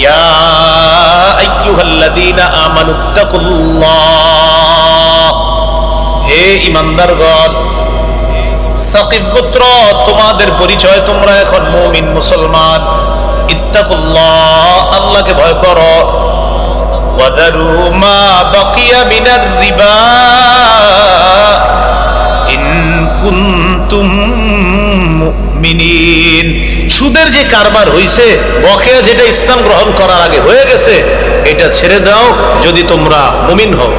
ইয়া আইয়ুহাল্লাযীনা আমানুত্তাকুল্লাহ, হে ঈমানদারগণ, সাকিব গোত্র তোমাদের পরিচয়, তোমরা এখন মুমিন মুসলমান। ইত্তাকুল্লাহ, আল্লাহকে ভয় করো। ওয়াযারু মা বাকিয়া মিনার রিবা ইন কুনতুম মুমিনিন। সুদের যে কারবার হইছে, বকেয়া যেটা ইসলাম গ্রহণ করার আগে হয়ে গেছে, এটা ছেড়ে দাও যদি তোমরা মুমিন হও।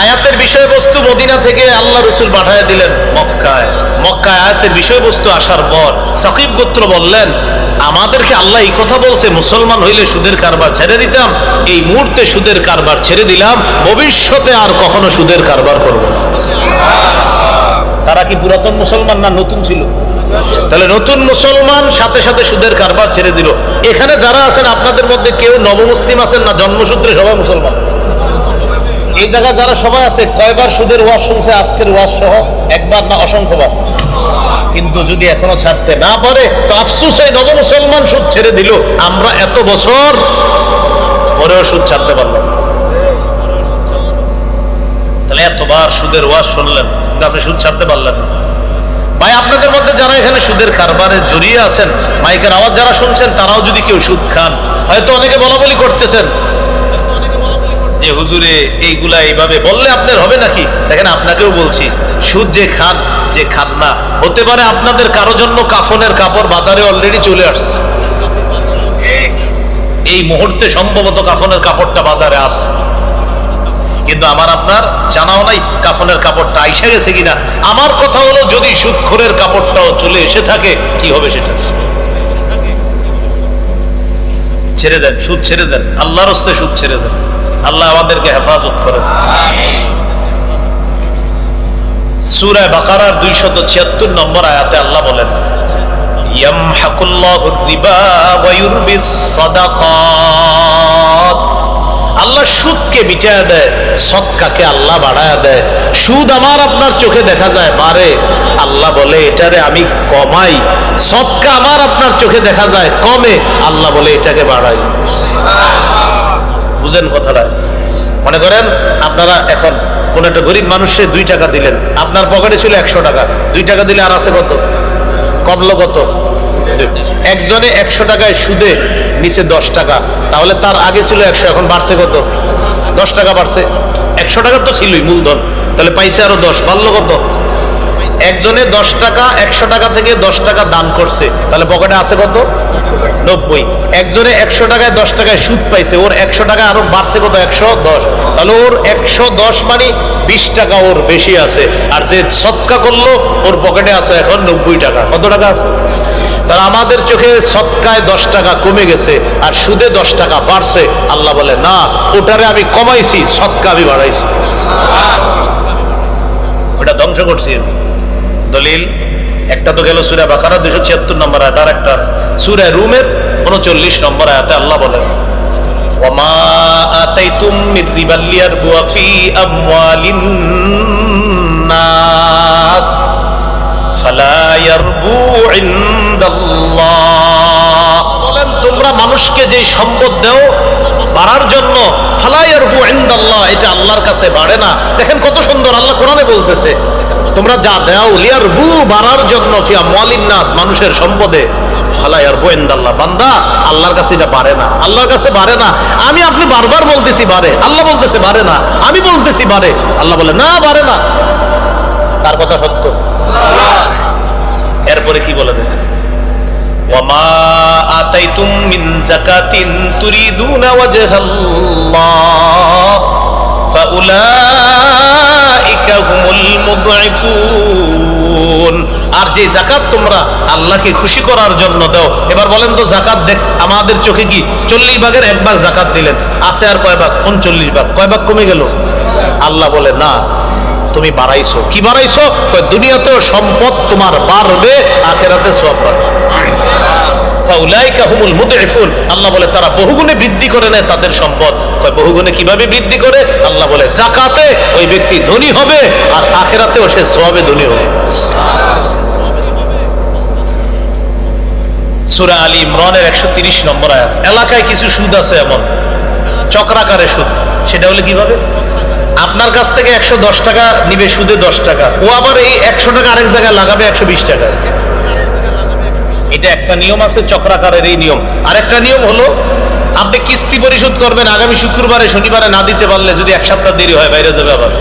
আয়াতের বিষয়বস্তু মদিনা থেকে আল্লাহ রাসূল পাঠিয়ে দিলেন মক্কায়। মক্কায় আয়াতের বিষয়বস্তু আসার পর সাকিব গোত্র বললেন, আমাদেরকে আল্লাহ এই কথা বলছে মুসলমান হইলে সুদের কারবার ছেড়ে দিতাম, এই মুহূর্তে সুদের কারবার ছেড়ে দিলাম, ভবিষ্যতে আর কখনো সুদের কারবার করব না। তারা কি পুরাতন মুসলমান না নতুন ছিল? তাহলে নতুন মুসলমান সাথে সাথে সুদের কারবার ছেড়ে দিল। এখানে যারা আছেন আপনাদের মধ্যে কেউ নবমুসলিম আছেন না? জন্মসূত্রে সবাই মুসলমান। এই জায়গায় যারা সবাই আছে, কয়বার সুদের ওয়াজ শুনছে আজকের ওয়াজ সহ? একবার না অসংখ্যবার। কিন্তু যদি এখনো ছাড়তে না পারে তো আফসোস, এই নব মুসলমান সুদ ছেড়ে দিল, আমরা এত বছর পরেও সুদ ছাড়তে পারলাম। তাহলে এতবার সুদের ওয়াজ শুনলেন কিন্তু আপনি সুদ ছাড়তে পারলেন না। ভাই, আপনাদের মধ্যে যারা এখানে সুদের কারবারে জড়িয়ে আছেন, মাইকের আওয়াজ যারা শুনছেন, তারাও যদি কেউ সুদ খান, হয়তো অনেকে বলাবলি করতেছেন যে হুজুরে এইগুলা এইভাবে বললে আপনার হবে নাকি? দেখেন, আপনাকেও বলছি, সুদ যে খান যে খান না, হতে পারে আপনাদের কারো জন্য কাফনের কাপড় বাজারে অলরেডি চলে আসছে, এই মুহূর্তে সম্ভবত কাফনের কাপড়টা বাজারে আসছে, কিন্তু আমার আপনার জানাও নাই কাফনের কাপড়টা আইসা গেছে কিনা। আমার কথা হলো, যদি সুদখোরের কাপড়টাও চলে এসে থাকে, কি হবে সেটা? ছেড়ে দেন, সুদ ছেড়ে দেন, আল্লাহর হস্তে সুদ ছেড়ে দেন। আল্লাহ আমাদেরকে হেফাজত করেন। সূরা বাকারার 276 নম্বর আয়াতে আল্লাহ বলেন, ইয়ামহাকুল্লাহুর রিবা ওয়া ইউরবিস সাদাকাত। আল্লাহ সুদকে মিটায় দেয়, সদকাকে আল্লাহ বাড়ায় দেয়। সুদ আমার আপনার চোখে দেখা যায় বাড়ে, আল্লাহ বলে এটারে আমি কমাই। সদকা আমার আপনার চোখে দেখা যায় কমে, আল্লাহ বলে এটাকে বাড়াই। বুঝেন কথাটা? মনে করেন আপনারা এখন কোন একটা গরিব মানুষে 2 টাকা দিলেন, আপনার পকেটে ছিল 100 টাকা, 2 টাকা দিলে আর আছে কত? কমলো কত? একজনে 100 টাকায় সুদে নিচে 10 টাকা, তাহলে তার আগে ছিল 100, এখন বাড়ছে কত? 10 টাকা বাড়ছে। 100 টাকা তো ছিলই মূলধন, তাহলে পাইছে আরো 10, বাড়লো কত? একজনে 10 টাকা, 100 টাকা থেকে 10 টাকা দান করছে, তাহলে পকেটে আছে কত? 90। একজনে 100 টাকায় 10 টাকায় সুদ পাইছে, ওর 100 টাকা আরো বাড়ছে কত? 110। তাহলে ওর 110 মানে 20 টাকা ওর বেশি আছে। আর যে সদকা করলো ওর পকেটে আছে এখন 90 টাকা। কত টাকা আছে? তাহলে আমাদের চোখে সদকায় 10 টাকা কমে গেছে আর সুদে 10 টাকা বাড়ছে। আল্লাহ বলে না, ওটারে আমি কমাইছি, সদকা আমি বাড়াইছি। ওটা ধ্বংস করছি। দলিল একটা তো গেল সূরা বাকারা 276 নম্বর আয়াত, আর একটা সূরা রুমের 39 নম্বর আয়াতে আল্লাহ বলেন, ওয়ামা আতাইতুম মির রিবাল লিয়ারবু ফি আমওয়ালিন নাস ফালা ইয়ারবু ইনদাল্লাহ। বলেন, তোমরা মানুষকে যে সম্পদ দাও বাড়ার জন্য, ফালা ইয়ারবু ইনদাল্লাহ, এটা আল্লাহর কাছে বাড়ে না। দেখেন কত সুন্দর আল্লাহ কোরআনে বলতেছে, তোমরা যা দাও লিয়ারবু বাড়ার জন্য, ফি আমওয়ালিন নাস মানুষের সম্পদে, ফালা ইয়ারবু ইনদাল্লাহ, বান্দা আল্লাহর কাছে এটা বাড়ে না, আল্লাহর কাছে বাড়ে না। আমি আপনি বারবার বলতেছি বাড়ে, আল্লাহ বলতেছে বাড়ে না, আমি বলতেছি বাড়ে, আল্লাহ বলে না বাড়ে না। তার কথা সত্য। এরপরে কি বলে দেখেন, ওয়ামা আতাইতুম মিন যাকাতিন তুরিদুনা ওয়াজহাল্লাহ ফাউলাইকা হুমুল মুদঈফুন। আর যে যাকাত তোমরা আল্লাহকে খুশি করার জন্য দাও, এবার বলেন তো যাকাত দেখ আমাদের চোখে কি 40 ভাগের 1 ভাগ যাকাত দিলেন, আছে আর কয় ভাগ? 39 ভাগ। কয় ভাগ কমে গেল? আল্লাহ বলে না, তুমি বাড়াইছো। কি বাড়াইছো? দুনিয়াতেও সম্পদ তোমার বাড়বে, আখিরাতে সওয়াব বাড়বে। ফাউলাইকা হুমুল মুদঈফুন, আল্লাহ বলে তারা বহুগুণে বৃদ্ধি করে নেয় তাদের সম্পদ। বহুগুণে কিভাবে বৃদ্ধি করে? আল্লাহ বলে যাকাতে ওই ব্যক্তি ধনী হবে আর আখিরাতেও সে সওয়াবে ধনী হবে। সূরা আলী ইমরানের 130 নম্বর আয়াত। এলাকায় কিছু সুদ আছে এমন চক্রাকারে সুদ। সেটা হলে কিভাবে? আপনার কাছ থেকে 110 টাকা নিবে সুদে 10 টাকা, ও আবার এই 100 টাকা আরেক জায়গায় লাগাবে 120 টাকা। এটা একটা নিয়ম আছে চক্রাকারের এই নিয়ম। আরেকটা নিয়ম হলো আপনি কিস্তি পরিশোধ করবেন আগামী শুক্রবারে শনিবারে না দিতে পারলে যদি এক সপ্তাহ দেরি হয় বাইরে যাবে আবার।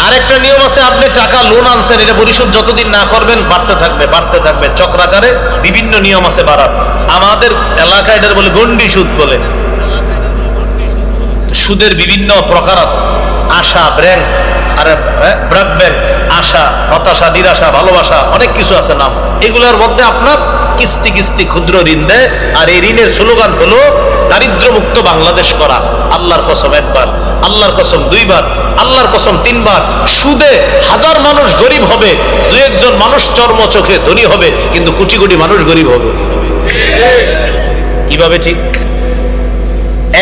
আরেকটা নিয়ম আছে আপনি টাকা লোন আনছেন, এটা পরিশোধ যতদিন না করবেন বাড়তে থাকবে বাড়তে থাকবে। চক্রাকারে বিভিন্ন নিয়ম আছে বাড়ার। আমাদের এলাকায় এটার বলে গন্ডি সুদ বলে। সুদের বিভিন্ন প্রকার আছে, আশা ব্যাংক আর ব্রাক ব্যাংক, আশা হতাশা নিরাশা ভালোবাসা অনেক কিছু আছে নাম। এগুলোর মধ্যে আপনার কিস্তি কিস্তি ক্ষুদ্র ঋণ দেয়, আর এই ঋণের স্লোগান হলো দারিদ্র মুক্ত বাংলাদেশ করা। আল্লাহর কসম একবার, আল্লাহর কসম দুইবার, আল্লাহর কসম তিনবার। সুদে হাজার মানুষ গরিব হবে, দু একজন মানুষ চর্ম চোখে ধনী হবে, কিন্তু কোটি কোটি মানুষ গরিব হবে। কিভাবে? ঠিক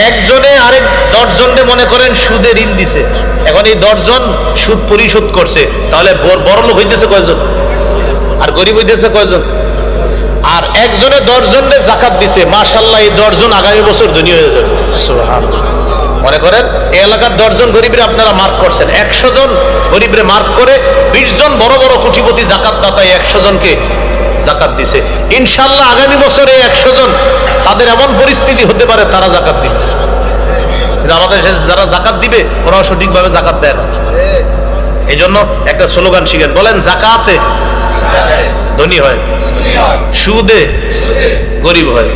একজনে আরেক 10 জনকে মনে করেন সুদে ঋণ দিছে, এখন এই 10 জন সুদ পরিশোধ করছে, তাহলে বড় লোক হইতেছে কয়জন আর গরিব হইতেছে কয়জন? আর একজনে 10 জনকে যাকাত দিছে, মাশাআল্লাহ এই 10 জন আগামী বছর ধনী হয়ে যাবে। সুবহানাল্লাহ। মনে করেন এই এলাকার 10 জন গরিবরে আপনারা মার্ক করছেন, 100 জন গরিবরে মার্ক করে 20 জন বড় বড় কোটিপতি যাকাত দাতা 100 জনকে যাকাত দিছে। ইনশাআল্লাহ আগামী বছরে 100 জন তাদের এমন পরিস্থিতি হতে পারে তারা যাকাত দিবে। আমাদের যারা যাকাত দিবে ওরাও সঠিকভাবে যাকাত দেয় না। এই জন্য একটা স্লোগান শিখেন, বলেন যাকাতে ধনী হয়, সুদে গরিব হয়।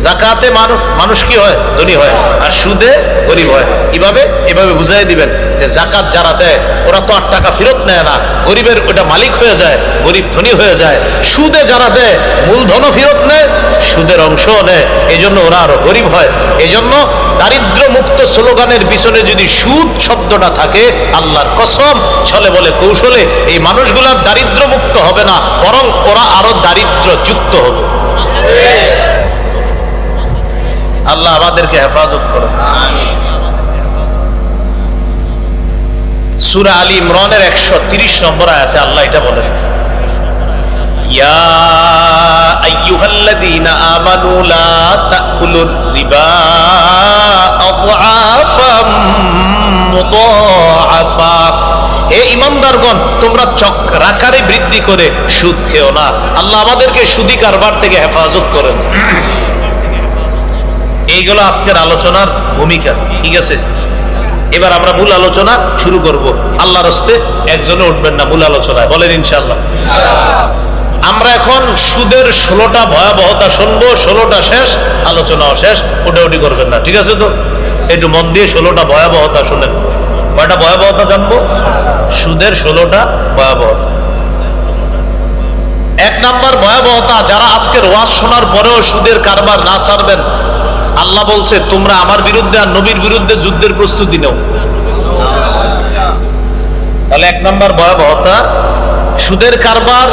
যাকাতে মানুষ কি হয়? ধনী হয়, আর সুদে গরিব হয়। কিভাবে? এভাবে বুঝাই দিবেন যে জাকাত যারা দেয় ওরা তো 8 টাকা ফেরত নেয় না, গরিবের ওটা মালিক হয়ে যায়, গরিব ধনী হয়ে যায়। সুদে যারা দেয় মূলধনও ফেরত নেয়, সুদের অংশও নেয়, এই জন্য ওরা আরো গরিব হয়। এই জন্য দারিদ্র মুক্ত স্লোগানের পিছনে যদি সুদ শব্দটা থাকে, আল্লাহর কসম ছলে বলে কৌশলে এই মানুষগুলার দারিদ্র মুক্ত হবে না, বরং ওরা আরো দারিদ্র যুক্ত হবে। আল্লাহ আমাদেরকে হেফাজত করুন। সূরা আলী ইমরানের 130 নম্বর আয়াতে আল্লাহ এটা বলেন, ইয়া আইয়ুহাল্লাযীনা আমানু লা তাকুলুর রিবা আযআফাম মুদাআফা। হে ঈমানদারগণ, তোমরা চক্রাকারে বৃদ্ধি করে সুদ খেও না। আল্লাহ আমাদেরকে সুদী কারবার থেকে হেফাজত করেন। এইগুলো আজকের আলোচনার ভূমিকা। ঠিক আছে, এবার আমরা মূল আলোচনা শুরু করব। আল্লাহর হস্তে একজনে উঠবেন না মূল আলোচনায়, বলেন ইনশাআল্লাহ। আমরা এখন সুদের 16টা ভয়াবহতা শুনবো, 16টা শেষ, আলোচনাও শেষ, উঠাউঠি করবেন না। ঠিক আছে তো? একটু মন দিয়ে 16টা ভয়াবহতা শুনেন। কয়টা ভয়াবহতা জানবো? সুদের 16টা ভয়াবহতা। 1 নাম্বার ভয়াবহতা, যারা আজকের ওয়াজ শোনার পরেও সুদের কারবার না ছাড়বেন, আল্লাহ বলছে তোমরা আমার বিরুদ্ধে আর নবীর বিরুদ্ধে যুদ্ধের প্রস্তুতি নাও। তাহলে 1 নাম্বার ভয়াবহতা সুদের কারবার।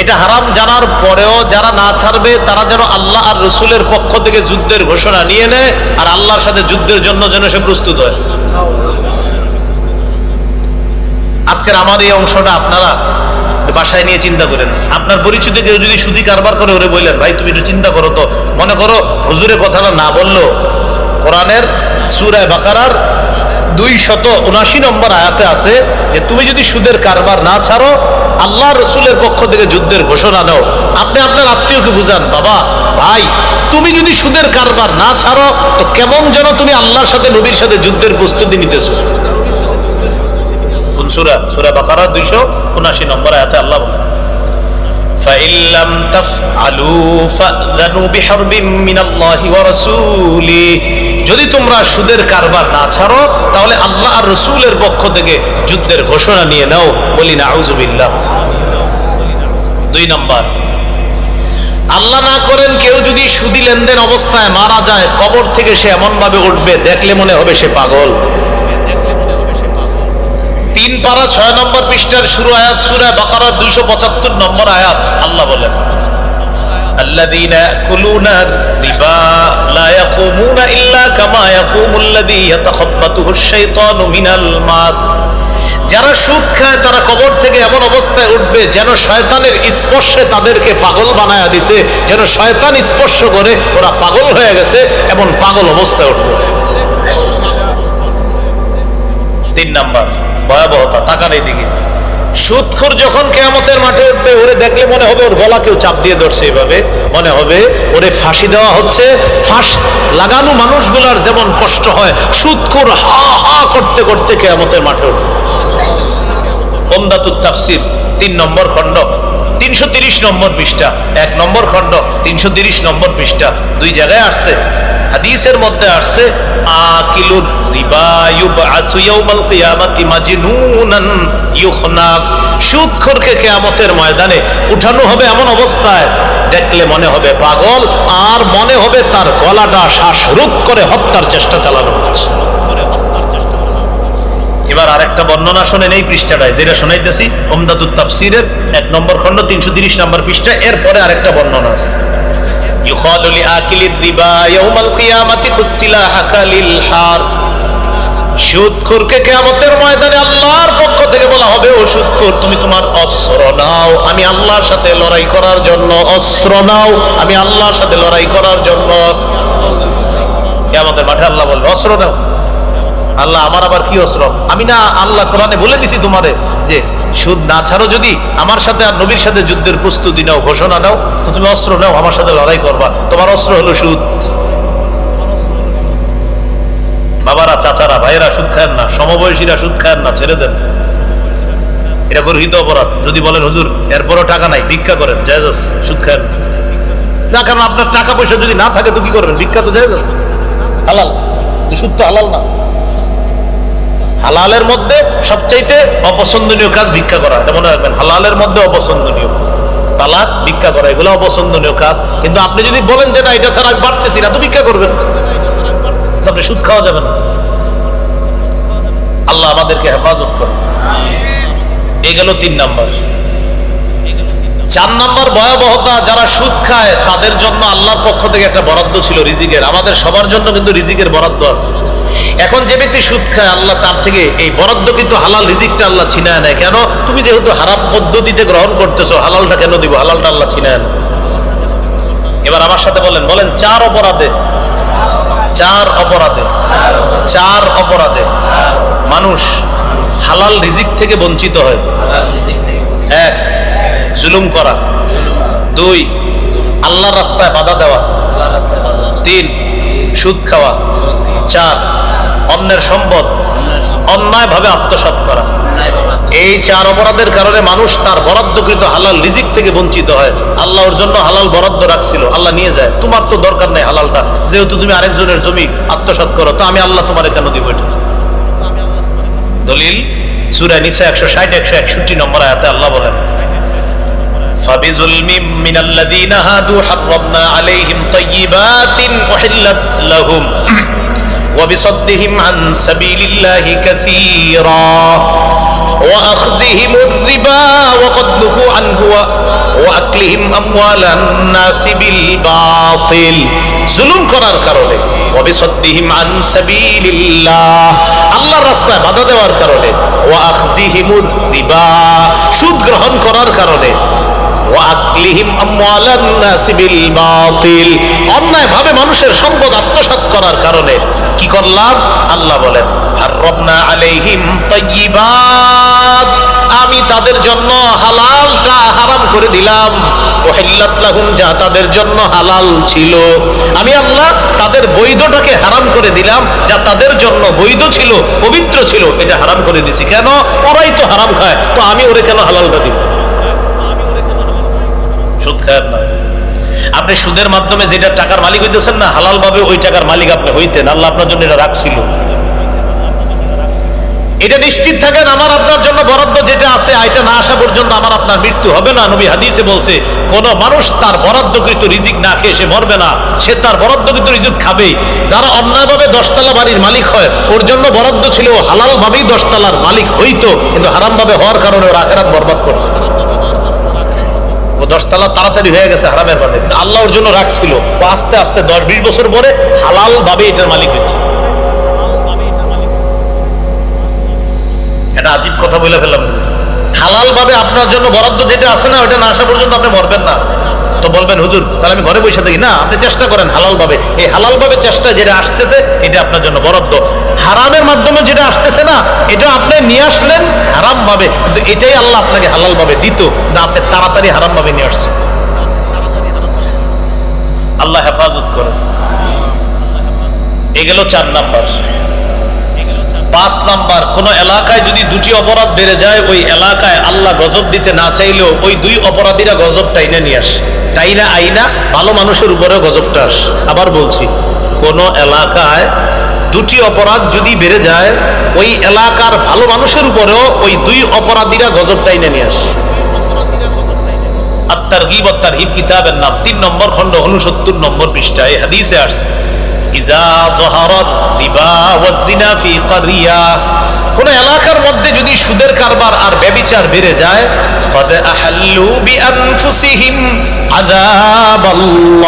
এটা হারাম জানার পরেও যারা না ছাড়বে তারা যেন আল্লাহ আর রসুলের পক্ষ থেকে যুদ্ধের ঘোষণা নিয়ে নেয়, আর আল্লাহর সাথে যুদ্ধের জন্য যেন সে প্রস্তুত হয়। আজকের আমার এই অংশটা আপনারা বাসায় নিয়ে চিন্তা করেন। আপনার পরিচিত কেউ যদি সুদী কারবার করে, ওরে বললেন ভাই তুমি একটু চিন্তা করো তো। মনে করো হুজুরের কথাটা না বললো, কোরআনের সূরা বাকারার 279 নম্বর আয়াতে আছে যে তুমি যদি সুদের কারবার না ছাড়ো, আল্লাহ রসুলের পক্ষ থেকে যুদ্ধের ঘোষণা দাও। আপনি আপনার আত্মীয়কে বুঝান, বাবা ভাই তুমি যদি সুদের কারবার না ছাড়ো তো কেমন যেন তুমি আল্লাহর সাথে নবীর সাথে যুদ্ধের প্রস্তুতি নিতেছো। কোন সূরা? সূরা বাকারা 279 নম্বর আয়াতে আল্লাহ বলেন, فَإِن لَّمْ تَفْعَلُوا فَأْذَنُوا بِحَرْبٍ مِّنَ اللَّهِ وَرَسُولِهِ। যদি তোমরা সুদের কারবার না ছাড়ো তাহলে আল্লাহ আর রাসূলের পক্ষ থেকে যুদ্ধের ঘোষণা নিয়ে নাও। বলি নাউযুবিল্লাহ। 2 নাম্বার, আল্লাহ না করেন কেউ যদি সুদী লেনদেন অবস্থায় মারা যায়, কবর থেকে সে এমন ভাবে উঠবে দেখলে মনে হবে সে পাগল। 3 পারা 6 নম্বর পৃষ্ঠার শুরু আয়াত, সূরা বাকারার 275 নম্বর আয়াত। আল্লাহ বলেন, الذين يأكلون الربا لا يقومون إلا كما يقوم الذي يتخبطه الشيطان من الماس যারা সুদ খায় তারা কবর থেকে এমন অবস্থায় উঠবে যেন শয়তানের স্পর্শে তাদেরকে পাগল বানায়া দিছে, যেন শয়তান স্পর্শ করে ওরা পাগল হয়ে গেছে, এমন পাগল অবস্থায় উঠবে। 3 নাম্বার ভয়াবহতা, তাকান এইদিকে। সুদখোর যখন কিয়ামতের মাঠে উঠবে, ওরে দেখলে মনে হবে ওর গলা কেউ চাপ দিয়ে ধরছে, এইভাবে মনে হবে ওরে ফাঁসি দেওয়া হচ্ছে। ফাঁস লাগানো মানুষগুলার যেমন কষ্ট হয়, সুদখোর হা হা করতে করতে কিয়ামতের মাঠে উঠবে। উমদাতুত তাফসীর 3 নম্বর খণ্ড 330 নম্বর পৃষ্ঠা, 1 নম্বর খণ্ড 330 নম্বর পৃষ্ঠা, 2 জায়গায় আসছে। হাদিসের মধ্যে আসছে আকিলুর রিবা ইউবআসু ইয়াউমাল কিয়ামাতি মাজনুনান ইউখনাক। সুদখোরকে কিয়ামতের ময়দানে উঠানো হবে এমন অবস্থায় দেখলে মনে হবে পাগল, আর মনে হবে তার গলাটা শ্বাসরোধ করে হত্যার চেষ্টা চালানো হচ্ছে। এবার আরেকটা বর্ণনা শোনেন এই পৃষ্ঠাটায়, যেটা শোনাইতেছি উমদাতুত তাফসীরের 1 নম্বর খণ্ড 330 নম্বর পৃষ্ঠা। এরপরে আরেকটা বর্ণনা আছে। ইউকালু লিআকিলির রিবা ইয়াউমাল কিয়ামাতি খুসিলাহাকা লিল হার। সুদখোরকে কিয়ামতের ময়দানে আল্লাহর পক্ষ থেকে বলা হবে, ও সুদখোর, তুমি তোমার অস্ত্র নাও, আমি আল্লাহর সাথে লড়াই করার জন্য। অস্ত্র নাও, আমি আল্লাহর সাথে লড়াই করার জন্য। কিয়ামতের মাঠে আল্লাহ বলবে অস্ত্র নাও। আল্লাহ, আমার আবার কি অস্ত্র? আমি না আল্লাহ কোরআনে বলে দিছি তোমারে যে সুদ না ছাড়ো, যদি আমার সাথে আর নবীর সাথে যুদ্ধের প্রস্তুতি নাও, ঘোষণা নাও, তো তুমি অস্ত্র নাও, আমার সাথে লড়াই করবা। তোমার অস্ত্র হলো সুদ। বাবারা, চাচারা, ভাইয়েরা সুদ খায়েন না, সমবয়সীরা সুদ খায়েন না, ছেড়ে দেন। এটা গর্হিত অপরাধ। যদি বলেন হুজুর এরপরও টাকা নাই, ভিক্ষা করেন, জায়েজ আছে, সুদ খায়েন না। কারণ আপনার টাকা পয়সা যদি না থাকে তো কি করবেন? ভিক্ষা তো জায়েজ আছে, হালাল। সুদ তো হালাল না। হালালের মধ্যে সবচাইতে অপছন্দনীয় কাজ ভিক্ষা করা, এটা মনে রাখবেন। হালালের মধ্যে অপছন্দনীয় তালাক, ভিক্ষা করা, এগুলো অপছন্দনীয় কাজ। কিন্তু আপনি যদি বলেন যে না, এটা ছাড়া আমি পারতেছি না, তো ভিক্ষা করবেন, আপনি সুদ খাওয়া যাবে না। আল্লাহ আমাদেরকে হেফাজত করে। এই গেল 3 নাম্বার। 4 নাম্বার ভয়াবহতা, যারা সুদ খায় তাদের জন্য আল্লাহর পক্ষ থেকে একটা বরাদ্দ ছিল রিজিকের। আমাদের সবার জন্য কিন্তু রিজিকের বরাদ্দ আছে। এখন যে ব্যক্তি সুদ খায়, আল্লাহ তার থেকে এই বরাদ্দ কিন্তু হালাল রিজিকটা আল্লাহ ছিনায় নেয়। কেন? তুমি যেহেতু হারাম পদ্ধতিতে গ্রহণ করতেছো, হালালটা কেন দিব? হালালটা আল্লাহ ছিনায় নেয়। এবার আমার সাথে বলেন, 4 অপরাধে, 4 অপরাধে, 4 অপরাধে মানুষ হালাল রিজিক থেকে বঞ্চিত হয়। 1, জুলুম করা। 2, আল্লাহর রাস্তায় বাধা দেওয়া। 3, সুদ খাওয়া। 4, অন্যের সম্পদ অন্যায়ভাবে আত্মসাৎ করা। এই 4 অপরাধের কারণে মানুষ তার বরাদ্দকৃত হালাল রিজিক থেকে বঞ্চিত হয়। আল্লাহ ওর জন্য হালাল বরাদ্দ রাখছিল, আল্লাহ নিয়ে যায়। তোমার তো দরকার নেই হালালটা, যেহেতু তুমি আরেকজনের জমি আত্মসাৎ করো, তো আমি আল্লাহ তোমারে কেন দিব এটা? দলিল সূরা নিসা 160 161 নম্বর আয়াতে আল্লাহ বলেন, فَبِظُلْمٍ مِّنَ الَّذِينَ هَادُوا حَرَّمْنَا عَلَيْهِمْ طَيِّبَاتٍ أُحِلَّتْ لَهُمْ وَبِصَدِّهِمْ عَن سَبِيلِ اللَّهِ كَثِيرًا وَأَخْذِهِمُ الرِّبَا وَقَدْ نُهُوا عَنْهُ وَأَكْلِهِمْ أَمْوَالَ النَّاسِ بِالْبَاطِلِ। জুলুম করার কারণে, وَبِصَدِّهِمْ عَن سَبِيلِ اللَّهِ, আল্লাহর রাস্তায় বাধা দেওয়ার কারণে, وَأَخْذِهِمُ الرِّبَا, সুদ গ্রহণ করার কারণে, وَأَكْلِهِمْ أَمْوَالَ النَّاسِ بِالْبَاطِلِ, অন্যায়ভাবে মানুষের সম্পদ আত্মসাৎ করার কারণে কি করলাম? আল্লাহ বলেন, হাররামনা আলাইহিম তাইয়্যিবাত, আমি তাদের জন্য হালালটা হারাম করে দিলাম। উহিল্লাত লাহুম, যা তাদের জন্য হালাল ছিল, আমি আল্লাহ তাদের বৈধটাকে হারাম করে দিলাম। যা তাদের জন্য বৈধ ছিল, পবিত্র ছিল, এটা হারাম করে দিছি। কেন? ওরাই তো হারাম খায়, তো আমি ওরে কেন হালালটা দিব? সুদ খায় না। আপনি সুদের মাধ্যমে যেটা টাকার মালিক হইতেছেন না, হালাল ভাবে ওই টাকার মালিক আপনি হইতেন, আল্লাহ আপনার জন্য এটা রাখছিল। এটা নিশ্চিত থাকেন, আমার আপনার জন্য বরাদ্দ যেটা আছে, এটা না আসা পর্যন্ত আমার আপনার মৃত্যু হবে না। নবী হাদিসে বলছে, কোন মানুষ তার বরাদ্দকৃত রিজিক না খেয়ে সে মরবে না, সে তার বরাদ্দকৃত রিজিক খাবে। যারা অন্যায়ভাবে 10 তলা বাড়ির মালিক হয়, ওর জন্য বরাদ্দ ছিল হালাল ভাবেই 10 তলার মালিক হইতো, কিন্তু হারাম ভাবে হওয়ার কারণে ওর আখিরাত বরবাদ করছে। 10 তলা তাড়াতাড়ি হয়ে গেছে হারামের ভাবে, আল্লাহ ওর জন্য রাখছিল। ও আস্তে আস্তে 10-20 বছর পরে হালাল ভাবে এটার মালিক হচ্ছে। এটা আজীব কথা বলে ফেললাম, কিন্তু হালাল ভাবে আপনার জন্য বরাদ্দ যেটা আছে না, ওটা না আসা পর্যন্ত আপনি মরবেন না। তো বলবেন হুজুর তাহলে আমি ঘরে বসে থাকি, না, আপনি চেষ্টা করেন হালাল ভাবে। এই হালাল ভাবে চেষ্টা যেটা আসতেছে এটা আপনার জন্য বরাদ্দ। হারামের মাধ্যমে যেটা আসতেছে না, এটা আপনি নিয়ে আসলেন হারাম ভাবে, কিন্তু এটাই আল্লাহ আপনাকে হালাল ভাবে দিত, না আপনি তাড়াতাড়ি হারাম ভাবে নিয়ে আসছেন। আল্লাহ হেফাজত করেন। এ গেল 4 নাম্বার। 5 নাম্বার, কোন এলাকায় যদি 2টি অপরাধ বেড়ে যায়, ওই এলাকায় আল্লাহ গজব দিতে না চাইলেও ওই 2 অপরাধীরা গজব টাইনা নিয়ে আসে। টাইনা আইনা ভালো মানুষের উপরে গজবটা আসে। আবার বলছি, কোন এলাকায় 2টি অপরাধ যদি বেড়ে যায়, ওই এলাকার ভালো মানুষের উপরেও ওই 2 অপরাধীরা গজব টাইনা নিয়ে আসে। আত-তারগীব ওয়াত তারহিব কিতাবের নাম, 3 নম্বর খণ্ড, 69 নম্বর পৃষ্ঠা। এই হাদিসে আসছে, ইজা যাহারাত রিবা ওয়াজ জিনা ফি ক্বরিয়া, কোন এলাকার মধ্যে যদি সুদের কারবার আর ব্যভিচার বেড়ে যায়, কদ আহাল্লু বিআনফুসিহিম আযাবাল্লাহ,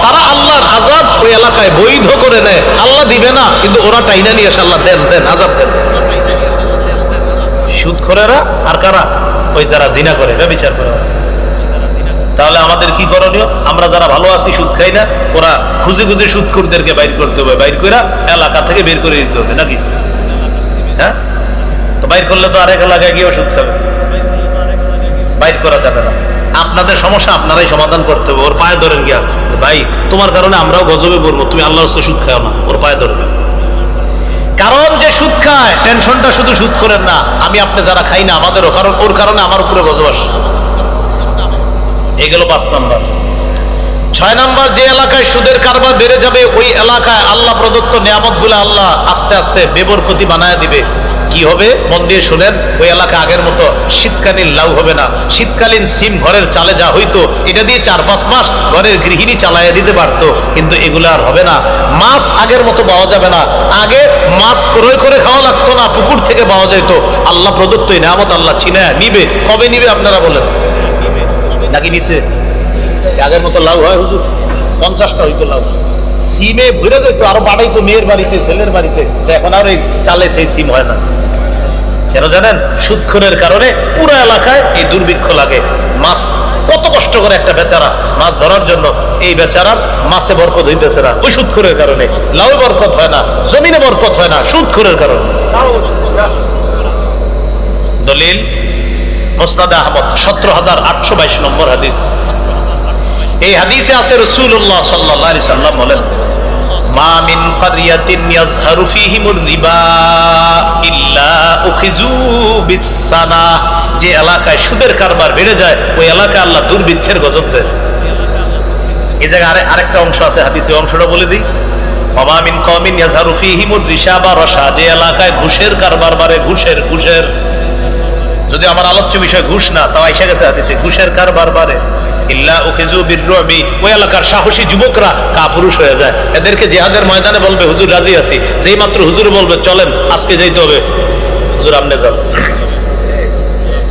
তারা আল্লাহর আযাব ওই এলাকায় বৈধ করে নেয়। আল্লাহ দিবে না, কিন্তু ওরা টাইনা নিয়ে আসে, আল্লাহ দেন দেন আযাব দেন। সুদখোরেরা আর কারা? ওই যারা জিনা করে, ব্যভিচার করে। তাহলে আমাদের কি করণীয়? আমরা যারা ভালো আছি, সুদ খাই না, ওরা খুঁজে খুঁজে সুদখোরদেরকে বাইর করতে হবে, বাইর করে এলাকা থেকে বের করে দিতে হবে, নাকি? হ্যাঁ, তো বাইর করলে তো আরেক এলাকায় গিয়েও সুদ খাবে, বাইর করা যাবে না। আপনাদের সমস্যা আপনারাই সমাধান করতে হবে। ওর পায়ে ধরেন গিয়া, ভাই তোমার কারণে আমরাও গজবে পড়বো, তুমি আল্লাহর রাস্তায় সুদ খাও না, ওর পায়ে ধরবে। কারণ যে সুদ খায়, টেনশনটা শুধু সুদ করেন না, আমি আপনি যারা খাই না আমাদেরও, কারণ ওর কারণে আমার উপরে গজব আসে। এই গেল 5 নাম্বার। 6 নাম্বার, যে এলাকায় সুদের কারবার বেড়ে যাবে, ওই এলাকায় আল্লাহ প্রদত্ত নিয়ামতগুলো আল্লাহ আস্তে আস্তে বেবরকতি বানায় দিবে। কি হবে? মন দিয়ে শুনেন, ওই এলাকা আগের মতো শীতকালীন লাউ হবে না। শীতকালীন সিম ঘরের চালে যা হইতো, এটা দিয়ে 4-5 মাস ঘরের গৃহিণী চালাইয়া দিতে পারতো, কিন্তু এগুলো আর হবে না। মাছ আগের মতো পাওয়া যাবে না। আগে মাছ ক্রয় করে খাওয়া লাগতো না, পুকুর থেকে পাওয়া যেত। আল্লাহ প্রদত্ত এই নিয়ামত আল্লাহ ছিনায় নিবে। কবে নিবে আপনারা বলেন? নাকি নিচে আগের মতো লাউ হয় হুজুর? 50টা হইতো লাউ, সিমে ভরে যেত, আরো বাড়াইতো মেয়ের বাড়িতে, ছেলের বাড়িতে। এখন আর এই চালে সেই সিম হয় না। কেন জানেন? সুদখোরের কারণে পুরো এলাকায় এই দুর্ভিক্ষ লাগে। মাছ কত কষ্ট করে একটা বেচারা মাছ ধরার জন্য, এই বেচারার মাছে বরকত হইতেছে না, ওই সুদখোরের কারণে। লাউ বরকত হয় না, জমিনে বরকত হয় না, সুদখোরের কারণে। দলিল মুসনাদে আহমদ 17822 নম্বর হাদিস। এই হাদিসে আছে রাসূলুল্লাহ সাল্লাল্লাহু আলাইহি সাল্লাম বলেন, মা মিন ক্বরিয়াতিন ইয়াযহারু ফীহিমুর রিবা ইল্লা উখিযু বিসসানা, যে এলাকায় সুদের কারবার বেড়ে যায়, ওই এলাকায় আল্লাহ দুর্ভিক্ষের গজব দেন। এই জায়গায় আরেকটা অংশ আছে হাদিসে, অংশটা বলে দিই। মা মিন কওমিন ইয়াযহারু ফীহিমুর রিশা বা রশা, যে এলাকায় ঘুষের কারবার বাড়ে, ঘুষের যদি আমার আলোচ্য বিষয় ঘুষ না, তাও এসে গেছে হাদিসে, ঘুষের কারবার বাড়ে। ইল্লা উখিযু বিররুবি, ওই এলাকার সাহসী যুবকরা কাপুরুষ হয়ে যায়। এদেরকে জিহাদের ময়দানে বলবে হুজুর রাজি আছি, যেই মাত্র হুজুর বলবে চলেন আজকে যাইতে হবে, হুজুর আপনি যান।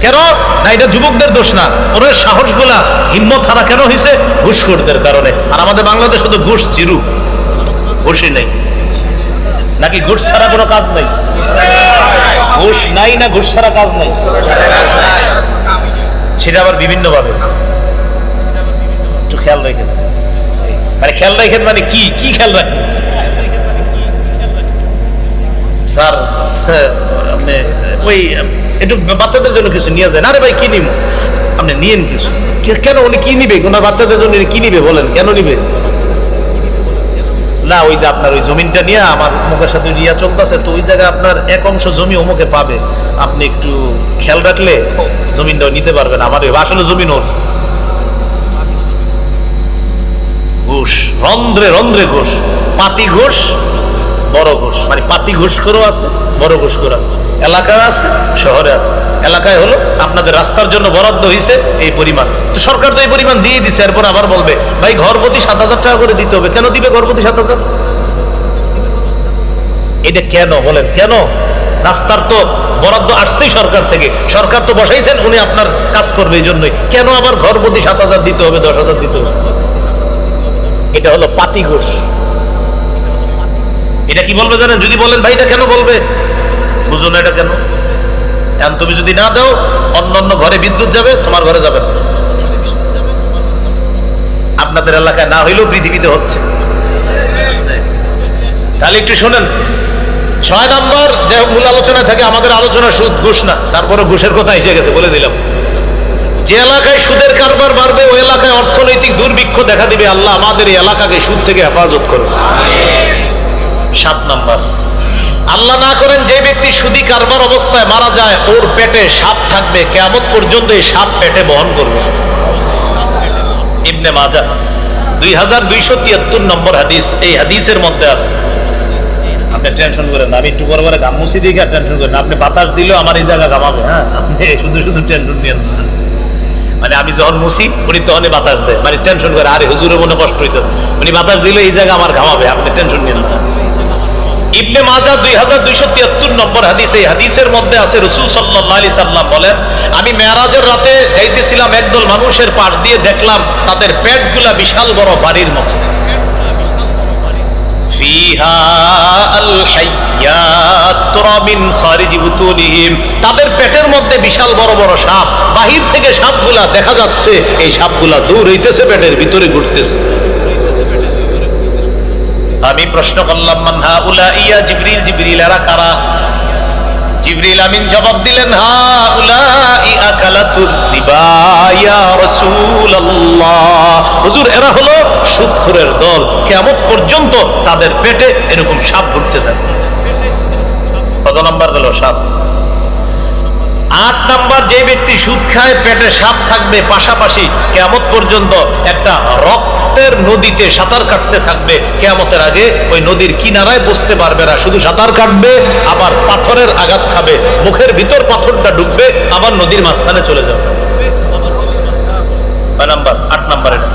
কেন না? এটা যুবকদের দোষ না, ওদের সাহসগুলা হিম্মত হারা কেন হয়েছে? ঘুষখোরদের কারণে। আর আমাদের বাংলাদেশে তো ঘুষ জিরু, ঘুষই নেই। নাকি ঘুষ ছাড়া কোনো কাজ নেই? ঘুষ নাই না ঘুষ ছাড়া কাজ নাই? সেটা আবার বিভিন্ন ভাবে। একটু খেয়াল রাখেন, মানে খেয়াল রাখেন মানে কি কি খেয়াল রাখেন স্যার? আপনি ওই একটু বাচ্চাদের জন্য কিছু নিয়ে যায় না রে ভাই, কি নিব? আপনি নিয়েন কিছু। কেন? উনি কি নিবে? ওনার বাচ্চাদের জন্য কি নিবে বলেন? কেন নিবে? না, ওই যে আপনার ওই জমিনটা নিয়ে আমার অমুকের সাথে রিয়া চলতেছে, তো ওই জায়গায় আপনার এক অংশ জমি অমুকে পাবে, আপনি একটু খেয়াল রাখলে জমিনটাও নিতে পারবেন। আমার আসলে জমিন ওর। ঘুষ, রন্ধ্রে রন্ধ্রে ঘুষ, পাতি ঘুষ, বড় ঘুষ। মানে পাতি ঘুষ করেও আছে, বড় ঘুষ করে আছে, এলাকায় আছে, শহরে আছে। এলাকায় হলো আপনাদের রাস্তার জন্য বরাদ্দ হয়েছে এই পরিমাণ, তো সরকার তো এই পরিমাণ দিয়ে দিছে, এরপর আবার বলবে ভাই ঘর প্রতি 7,000 টাকা করে দিতে হবে। কেন দিবে ঘর প্রতি 7,000? এটা কেন বলেন? কেন? রাস্তার তো বরাদ্দ আসছেই সরকার থেকে, সরকার তো বসাইছেন, উনি আপনার কাজ করবে এই জন্যই। কেন আবার ঘর প্রতি 7,000 দিতে হবে, 10,000 দিতে হবে? এটা হলো পাতি ঘুষ। এটা কি বলবে জানেন? যদি বলেন ভাই এটা কেন বলবে, বুঝুন এটা কেন? এখন তুমি যদি না দাও, অন্য ঘরে বিদ্যুৎ যাবে, তোমার ঘরে যাবে না। আপনাদের এলাকায় না হইলেও পৃথিবীতে হচ্ছে। তাহলে একটু শোনেন। 6 নম্বর, যে মূল আলোচনায় থাকে, আমাদের আলোচনা সুদ ঘুষ না, তারপরে ঘুষের কথা এসে গেছে, বলে দিলাম। যে এলাকায় সুদের কারবার বাড়বে, ওই এলাকায় অর্থনৈতিক দুর্ভিক্ষ দেখা দিবে। আল্লাহ আমাদের এই এলাকাকে সুদ থেকে হেফাজত করুন। 7 নম্বর, আল্লাহ না করেন যে ব্যক্তি সুদী কারবার অবস্থায় মারা যায়, ওর পেটে সাপ থাকবে, কিয়ামত পর্যন্ত এই সাপ পেটে বহন করবে। ইবনে মাজাহ 2273 নম্বর হাদিস। এই হাদিসের মধ্যে আছে, আপনি টেনশন করেন না, আমি একটু পরে পরে ঘাম মুছি দিকে টেনশন করেন না। আপনি বাতাস দিলেও আমার এই জায়গা ঘামাবে। হ্যাঁ, আপনি শুধু টেনশন নিয়েন না। মানে আমি যখন মুছি উনি তখনই বাতাস দেয়, মানে টেনশন করে, আরে হুজুরের মনে কষ্ট হইতেছে, উনি বাতাস দিলে এই জায়গা আমার ঘামাবে, আপনি টেনশন নিয়েন না। ইবনে মাজাহ 2273 নম্বর হাদিস। এই হাদিসের মধ্যে আছে, রাসূল সাল্লাল্লাহু আলাইহি সাল্লাম বলেন, আমি মেরাজের রাতে যাইতেছিলাম, একদল মানুষের পাশ দিয়ে দেখলাম তাদের পেটগুলা বিশাল বড় বাড়ির মতো। ফিহা আল হাইয়াত তুরা মিন খারিজি বুতুনিহিম, তাদের পেটের মধ্যে বিশাল বড় বড় সাপ, বাহির থেকে সাপগুলা দেখা যাচ্ছে, এই সাপগুলা দৌড়াইতেছে, পেটের ভিতরে ঘুরতেছে। আমি প্রশ্ন করলাম, মান হাউলা ইয়া জিবরিল, জিবরিল এরা কারা? জিবরিল আমিন জবাব দিলেন, হাউলাই আকালাতুর রিবা ইয়া রাসূলুল্লাহ, হুজুর এরা হলো সুদখোরের দল, কিয়ামত পর্যন্ত তাদের পেটে এরকম সাপ ঘুরতে থাকবে। কত নাম্বার গেল? 7। 8 নাম্বার, যে ব্যক্তি সুদ খায় পেটে সাপ থাকবে, পাশাপাশি কিয়ামত পর্যন্ত একটা রক্তের নদীতে সাঁতার কাটতে থাকবে। কিয়ামতের আগে ওই নদীর কিনারায় বসতে পারবে না, শুধু সাঁতার কাটবে, আবার পাথরের আঘাত খাবে, মুখের ভিতর পাথরটা ঢুকবে, আবার নদীর মাঝখানে চলে যাবে। 8 নাম্বার এটা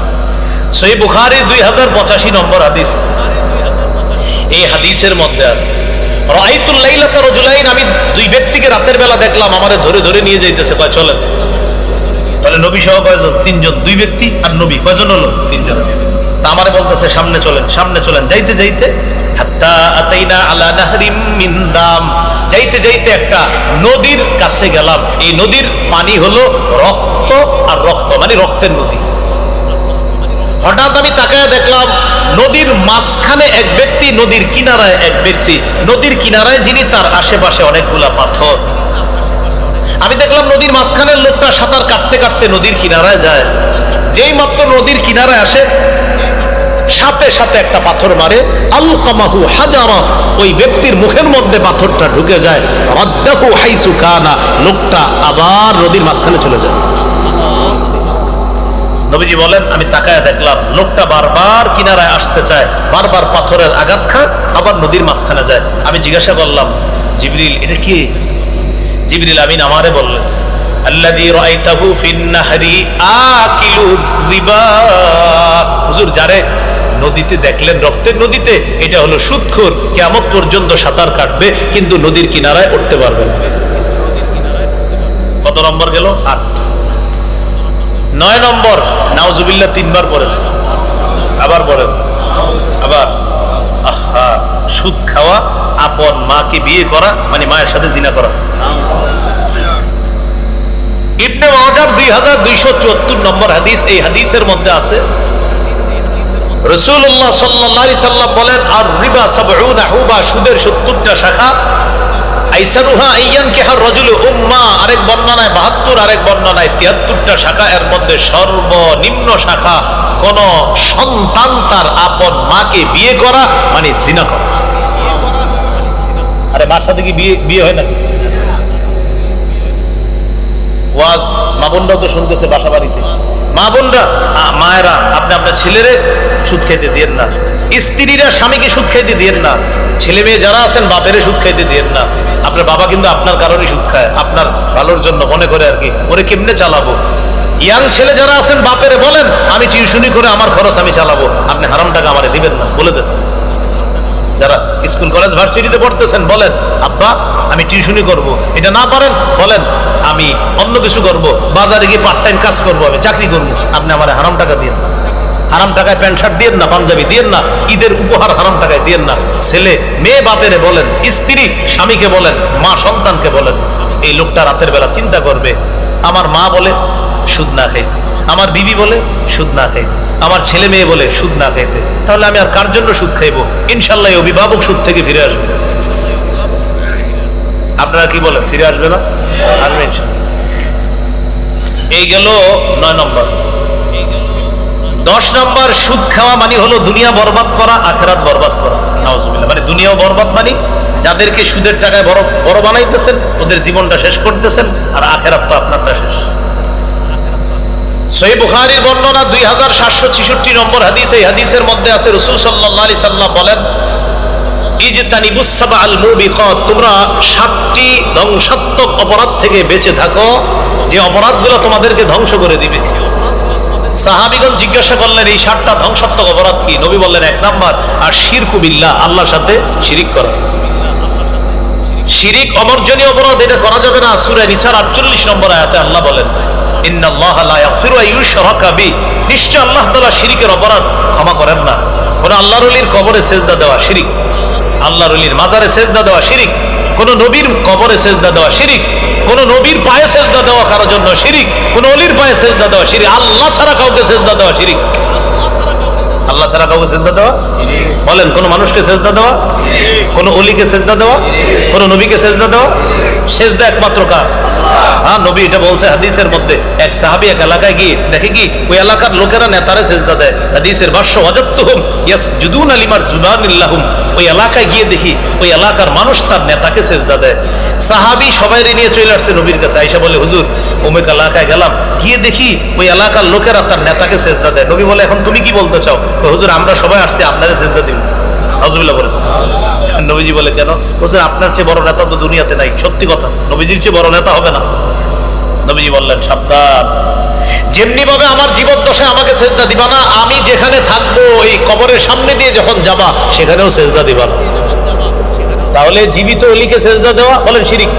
সহিহ বুখারী 2085 নম্বর হাদিস। এই হাদিসের মধ্যে আছে, রাআইতুল লাইলাতা রাজুলাইন, আমি 2 ব্যক্তিকে রাতের বেলা দেখলাম, আমারে ধরে ধরে নিয়ে যাইতেছে, কয় চলেন। তাহলে নবী সহ কয়জন? 3 জন। 2 ব্যক্তি আর নবী, কয়জন হলো? 3 জন। তা আমারে বলতেছে, সামনে চলেন, সামনে চলেন। যাইতে যাইতে হাত্তা আতাইনা আলা নাহরিম মিন দাম, যাইতে যাইতে একটা নদীর কাছে গেলাম। এই নদীর পানি হলো রক্ত, আর রক্ত মানে রক্তের নদী। হঠাৎ আমি তাকায় দেখলাম নদীর মাঝখানে এক ব্যক্তি, নদীর কিনারায় এক ব্যক্তি। নদীর কিনারায় যিনি, তার আশেপাশে অনেকগুলা পাথর। আমি দেখলাম নদীর মাঝখানের লোকটা সাঁতার কাটতে কাটতে নদীর কিনারায় যায়। যেই মাত্র নদীর কিনারায় আসে, সাথে সাথে একটা পাথর মারে, আলকামাহু হাজারা, ওই ব্যক্তির মুখের মধ্যে পাথরটা ঢুকে যায়। রাদ্দাহু হাইসু কানা, লোকটা আবার নদীর মাঝখানে চলে যায়। নবীজি বলেন, আমি তাকায় দেখলাম লোকটা বারবার কিনারায় আসতে চায়, বারবার পাথরের আঘাত খায়, আবার নদীর মাঝখানে যায়। আমি জিজ্ঞাসা করলাম, জিবরিল এটা কি? জিবরিল আমিন আমারে বললেন, আল্লাযী রাআইতাহু ফিন নাহরি আকিলু রিবা, হুজুর যারে নদীতে দেখলেন, রক্তের নদীতে, এটা হলো সুদখোর, কিয়ামত পর্যন্ত সাঁতার কাটবে, কিন্তু নদীর কিনারায় উঠতে পারবে না। কত নম্বর গেল? 8। 9 নম্বর, নাউজুবিল্লাহ 3 বার পড়েন, আবার পড়েন, আবার। আহা, সুদ খাওয়া, আপন মাকে বিয়ে করা, মানে মায়ের সাথে জিনা করা। ইবনে মাজাহ 2274 নম্বর হাদিস। এই হাদিসের মধ্যে আছে, রাসূলুল্লাহ সাল্লাল্লাহু আলাইহি সাল্লাম বলেন, আর রিবা 70 হুবা, সুদের 70টা শাখা। আইসারুহা আইয়ানকিহার রাজুলু উম্মা, আরেক বর্ণনায় 72, আরেক বর্ণনায় 73টা শাখা। এর মধ্যে সর্বনিম্ন শাখা কোন সন্তান তার আপন মাকে বিয়ে করা, মানে জিনা করা। আরে মার সাথে কি বিয়ে হয় না? ওয়াজ মা বোনরা তো শুনতেছে বাসা বাড়িতে। মা বোনরা, মায়েরা, আপনি আপনার ছেলেরে সুদ খাইতে দিয়েন না, স্ত্রীরা স্বামীকে সুদ খাইতে দিয়েন না, ছেলে মেয়ে যারা আছেন বাপেরে সুদ খাইতে দিয়েন না। আপনার বাবা কিন্তু আপনার কারণে সুদ খায়, আপনার ভালোর জন্য মনে করে আর কি, ওরে কেমনে চালাবো। ইয়াং ছেলে যারা আছেন বাপেরে বলেন, আমি টিউশনি করে আমার খরচ আমি চালাবো, আপনি হারাম টাকা আমারে দিবেন না, বলে দেন। যারা স্কুল কলেজ ভার্সিটিতে পড়তেছেন বলেন, আব্বা আমি টিউশনি করব, এটা না পারেন বলেন আমি অন্য কিছু করব, বাজারে গিয়ে পার্ট টাইম কাজ করব, আমি চাকরি করব, আপনি আমার হারাম টাকা দিয়েন না। হারাম টাকায় প্যান্ট শার্ট দিয়েন না, পাঞ্জাবি দিয়েন না, ঈদের উপহার হারাম টাকায় দিয়েন না। ছেলে মেয়ে বাপেরে বলেন, স্ত্রী স্বামীকে বলেন, মা সন্তানকে বলেন, এই লোকটা রাতের বেলা চিন্তা করবে, আমার মা বলে সুদ না খাইতে, আমার বিবি বলে সুদ না খাইতে, আমার ছেলে মেয়ে বলে সুদ না খাইতে, তাহলে আমি আর কার জন্য সুদ খাইবো? ইনশাল্লাহ এই অভিভাবক সুদ থেকে ফিরে আসবে। আপনারা কি বলেন, ফিরে আসবে না? আসবে ইনশাল্লাহ। এই গেল 9 নম্বর। 10 নম্বর, সুদ খাওয়া মানে হলো দুনিয়া বরবাদ করা, আখিরাত বরবাদ করা। নাউজুবিল্লাহ। মানে দুনিয়াও বরবাদ, মানে যাদেরকে সুদের টাকায় বড় বড় বানাইতেছেন ওদের জীবনটা শেষ করতেছেন, আর আখিরাত তো আপনারটা শেষ। সহিহ বুখারীর বর্ণনা 2766 নম্বর হাদিস। এই হাদিসের মধ্যে আছে রাসূল সাল্লাল্লাহু আলাইহি সাল্লাম বলেন, ইজতানিবুস সাবআল মুবিকাত, তোমরা 7টি ধ্বংসাত্মক অপরাধ থেকে বেঁচে থাকো, যে অপরাধগুলো তোমাদেরকে ধ্বংস করে দিবে। সাহাবীগণ জিজ্ঞাসা করলেন, এই 7টা ধ্বংসাত্মক অপরাধ কি? নবী বললেন, 1 নাম্বার আর শিরকু বিল্লাহ, আল্লাহর সাথে শিরিক করা। শিরিক অবর্জনীয় অপরাধ, এটা করা যাবে না। সূরা নিসার 48 নম্বর আয়াতে আল্লাহ বলেন, ইন্নাল্লাহা লা ইয়াগফিরু আন ইউশরাকা বি, নিশ্চয় আল্লাহ তাআলা শিরিকের অপরাধ ক্ষমা করেন না। কোন আল্লাহর ওলির কবরে সেজদা দেওয়া শিরিক, আল্লাহর ওলির মাজারে সেজদা দেওয়া শিরিক, কোন নবীর কবরে সেজদা দেওয়া শিরিক, কোন নবীর পায়ে সেজদা দেওয়া কারোর জন্য শিরিক, কোন ওলির পায়ে সেজদা দেওয়া শিরিক, আল্লাহ ছাড়া কাউকে সেজদা দেওয়া শিরিক। আল্লাহ ছাড়া কাউকে সেজদা দেওয়া, বলেন কোন মানুষকে সেজদা দেওয়া, কোন ওলিকে সেজদা দেওয়া, কোন নবীকে সেজদা দেওয়া। সেজদা একমাত্র কার? হ্যাঁ, নবী এটা বলছে হাদিসের মধ্যে। এক সাহাবী এক এলাকায় গিয়ে দেখে কি ওই এলাকার লোকেরা নেতারে সেজদা দেয়। হাদিসের ভাষ্য, ওয়াজাদতুহুম ইয়াসজুদুনা লিমারজুবানিল্লাহুম, ওই এলাকায় গিয়ে দেখি ওই এলাকার মানুষ তার নেতাকে সেজদা দেয়। সাহাবী সবাইরে নিয়ে চলে আসছে নবীর কাছে, আয়েশা বলে, হুজুর অমুক এলাকায় গেলাম, গিয়ে দেখি ওই এলাকার লোকেরা তার নেতাকে সেজদা দেয়। নবী বলে, এখন তুমি কি বলতে চাও? হুজুর আমরা সবাই আসছি আপনারে সেজদা দিব। নাউজুবিল্লাহ বলে। নবীজি বলে, কেন? হুজুর আপনার চেয়ে বড় নেতা তো দুনিয়াতে নাই। সত্যি কথা, নবীজির চেয়ে বড় নেতা হবে না। নবীজি বললেন, সাবধান, যেমনি ভাবে আমার জীবদ্দশায় আমাকে সেজদা দিবা না, আমি যেখানে থাকবো এই কবরের সামনে দিয়ে যখন যাবা সেখানেও সেজদা দিবা না। তাহলে জীবিত অলিকে সেজদা দেওয়া, বলেন শিরিক।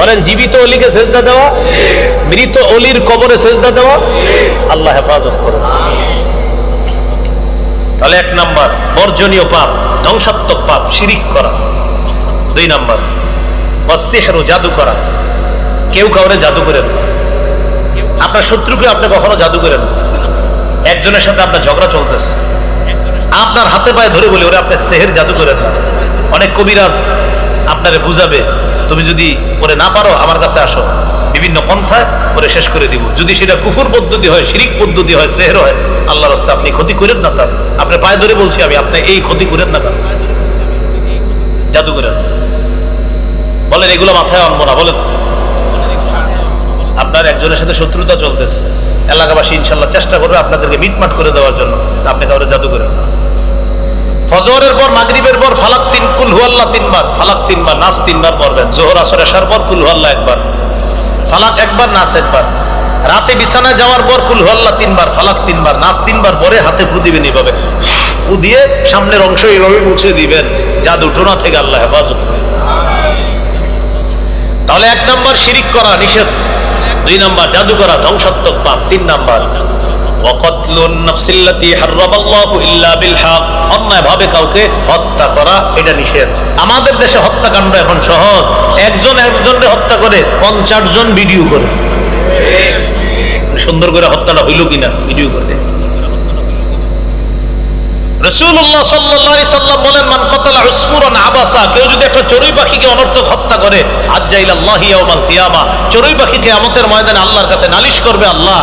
বলেন জীবিত অলিকে সেজদা দেওয়া, মৃত অলির কবরে সেজদা দেওয়া। আল্লাহ হেফাজত করুন। তাহলে 1 নাম্বার বর্জনীয় পাপ, ধ্বংসাত্মক পাপ, শিরিক করা। 2 নাম্বার ওয়াসসিহরু, জাদু করা। কেউ কাউরে জাদু করেন না। আপনার শত্রুকে আপনি কখনো জাদু করেন না। একজনের সাথে আপনার ঝগড়া চলতেছে, আপনার হাতে পায়ে ধরে বলে, ওরে আপনি সেহের জাদু করেন না। অনেক কবিরাজ আপনারে বুঝাবে, তুমি যদি ওরে না পারো আমার কাছে আসো, বিভিন্ন পন্থায় ওরে শেষ করে দিব। যদি সেটা কুফর পদ্ধতি হয়, শিরিক পদ্ধতি হয়, সেহের হয়, আল্লাহর রাস্তায় আপনি ক্ষতি করেন না তার। আপনার পায়ে ধরে বলছি আমি, আপনি এই ক্ষতি করেন না তার, জাদু করেন। বলেন এগুলো মাথায় আনবো না। বলেন আপনার একজনের সাথে শত্রুতা চলতেছে, এলাকাবাসী ইনশাল্লাহ চেষ্টা করবে আপনাদেরকে মিটমাট করে দেওয়ার জন্য, আপনি কাউরে জাদু করেন না। ফজরের পর, মাগরিবের পর ফালাক 3, কুল হুয়াল্লাহ 3 বার, ফালাক 3 বার, নাস 3 বার পড়বেন। জোহর আসর এশার পর কুল হুয়াল্লাহ 1 বার, ফালাক 1 বার, নাস 1 বার। রাতে বিছানায় যাওয়ার পর কুল হুয়াল্লাহ 3 বার, ফালাক 3 বার, নাস 3 বার পরে হাতে ফু দিবেন। এইভাবে ফু দিয়ে সামনের অংশ এইভাবে মুছে দিবেন, জাদু টোনা থেকে আল্লাহ হেফাজত করে। তাহলে 1 নাম্বার শিরিক করা নিষেধ, 2 নাম্বার জাদু করা ধ্বংসাত্মক পাপ, 3 নাম্বার ওয়াকাতলুন নাফসিল্লাতী হারামাল্লাহু ইল্লা বিল হক, অন্যায়ভাবে কাউকে হত্যা করা, এটা নিষেধ। আমাদের দেশে হত্যাকাণ্ড এখন সহজ, একজন একজনকে হত্যা করে 50 জন ভিডিও করে। সুন্দর করে হত্যাটা হইল কিনা ভিডিও করে। রাসূলুল্লাহ সাল্লাল্লাহু আলাইহি সাল্লাম বলেন, মান কাতালা উসফুরান আবাসা, কেউ যদি একটা চড়ুই পাখিকে অনর্থক হত্যা করে, আজ্জা ইলাল্লাহি ইয়াউমাল কিয়ামা, চড়ুই পাখি কিয়ামতের ময়দানে আল্লাহর কাছে নালিশ করবে, আল্লাহ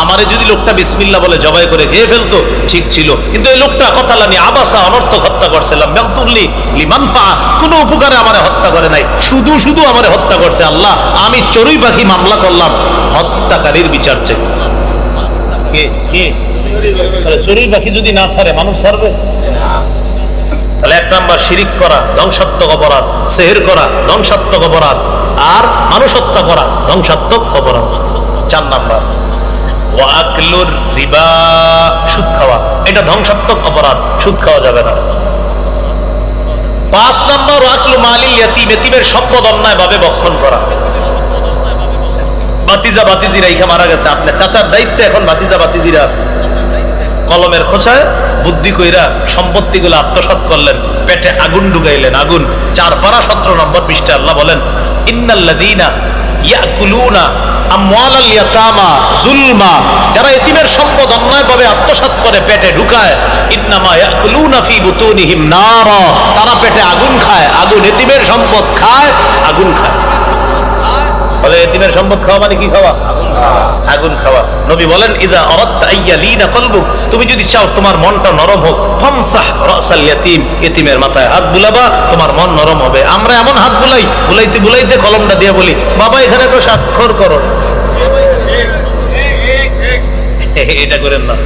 আমারে যদি লোকটা বিসমিল্লাহ বলে জবাই করে খেয়ে ফেলতো ঠিক ছিল, কিন্তু এই লোকটা কাতালানি আবাসা, অনর্থক হত্যা করছিলাম, বাগতুল্লি লিমানফা, কোনো উপকারে আমারে হত্যা করে নাই, শুধু শুধু আমারে হত্যা করছে। আল্লাহ আমি চড়ুই পাখি মামলা করলাম, হত্যাকারীর বিচার চাই। কে কে? চড়ুই পাখি যদি না ছাড়ে মানুষ ছাড়বে? তাহলে 1 নাম্বার শিরিক করা ধ্বংসাত্মক অপরাধ, সেহের করা ধ্বংসাত্মক অপরাধ, আর মানুষ হত্যা করা ধ্বংসাত্মক অপরাধ। 4 নাম্বার ওয়াকলুর রিবা, সুদ খাওয়া, এটা ধ্বংসাত্মক অপরাধ, সুদ খাওয়া যাবে না। 5 নাম্বার ওয়াকলু মালিল ইয়াতীম, এতিমের সম্পদ অন্যায়ভাবে ভক্ষণ করা। ভাতিজা ভাতিজিরা ইখা মারা গেছে, আপনার চাচার দায়িত্বে এখন ভাতিজা ভাতিজিরা আছে, কলমের খোঁচায় বুদ্ধি কইরা সম্পত্তিগুলো আত্মসাৎ করলেন, পেটে আগুন ঢুকাইলেন। আগুন 4 পারা 17 নম্বর পৃষ্ঠা আল্লাহ বলেন, ইন্নাল্লাযীনা ইয়াকুলুনা আমওয়ালাল ইয়াতামা যুলমা, যারা এতিমের সম্পদ অন্যায়ভাবে আত্মসাৎ করে পেটে ঢুকায়, ইন্নামা ইয়াকুলুনা ফি বুতুনিহিম নারা, তারা পেটে আগুন খায়, আগুন, এতিমের সম্পদ খায়, আগুন খায়। বলে এতিমের সম্পদ খাওয়া মানে কি খাওয়া? আগুন খাওয়া। নবী বলেন ইদা আরাদতা আইয়ালিনা কলবুক, তুমি যদি চাও তোমার মনটা নরম হোক, ফামসাহ রাসাল ইয়াতীম, এতিমের মাথায় হাত বুলাবা, তোমার মন নরম হবে। আমরা এমন হাত বুলাই, বুলাইতে বুলাইতে কলমটা দিয়ে বলি, বাবা এখানে একটু স্বাক্ষর করো। এটা করেন না।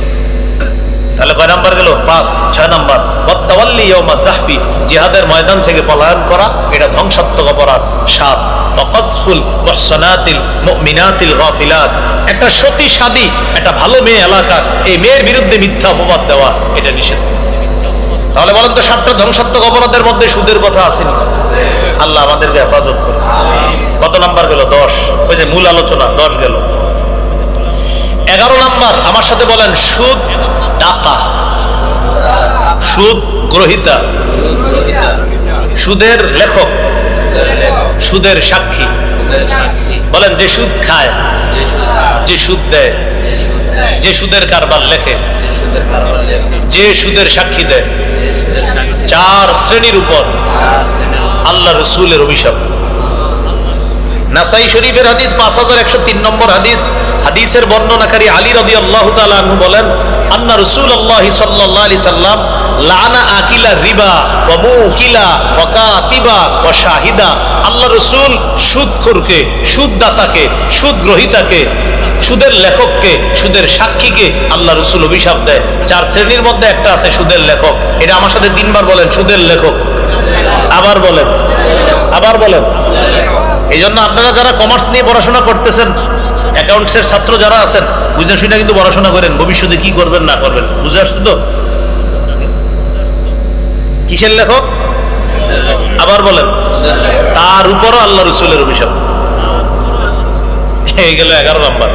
তাহলে কয় নাম্বার গেল? 5। 6 নাম্বার ওয়াতাওয়াল্লি ইয়াউমা যাহফি, জিহাদের ময়দান থেকে পলায়ন করা, এটা ধ্বংসাত্মক অপরাধ। 7 ওয়াকাসফুল মুহসানাতিল মুমিনাতিল গাফিলাত, একটা সতী সাদী একটা ভালো মেয়ে এলাকার, এই মেয়ের বিরুদ্ধে মিথ্যা অপবাদ দেওয়া, এটা নিষেধ। তাহলে বলেন তো 7টা ধ্বংসাত্মক অপরাধের মধ্যে সুদের কথা আসেনি? আল্লাহ আমাদেরকে হেফাজত করে। কত নাম্বার গেল? 10। ওই যে মূল আলোচনা 10 গেল। 11 নাম্বার আমার সাথে বলেন, সুদ দাতা, সুদ গ্রহীতা, সুদের লেখক, সুদের সাক্ষী। বলেন যে সুদ খায়, যে সুদ দেয়, যে সুদের কারবার লেখে, যে সুদের সাক্ষী দেয়, 4 শ্রেণীর উপর আল্লাহ রসুলের অভিশাপ। নাসাই শরীফের হাদিস 5103 নম্বর হাদিস, হাদিসের বর্ণনাকারী আলী রাদিয়াল্লাহু তাআলা আনহু বলেন, আন্না রাসূলুল্লাহ সাল্লাল্লাহু আলাইহি সাল্লাম লানা আকিলা রিবা ওয়া মুকিলা ওয়া কাতিবা ওয়া শাহিদা, আল্লাহ রাসূল সুদখোরকে, সুদদাতাকে, সুদ গ্রহীতাকে, সুদের লেখককে, সুদের সাক্ষীকে আল্লাহ রাসূল অভিশাপ দেয়। 4 শ্রেণীর মধ্যে একটা আছে সুদের লেখক। এটা আমার সাথে 3 বার বলেন, সুদের লেখক। আবার বলেন, আবার বলেন। এই জন্য আপনারা যারা কমার্স নিয়ে পড়াশোনা করতেছেন, অ্যাকাউন্টসের ছাত্র যারা আছেন, বুঝে শুনে কিন্তু পড়াশোনা করেন, ভবিষ্যতে কি করবেন না করবেন বুঝে আসছে তো। কিসের লেখক? আবার বলেন। তার উপরও আল্লাহ রসুলের অভিশাপ। এই গেল 11 নাম্বার।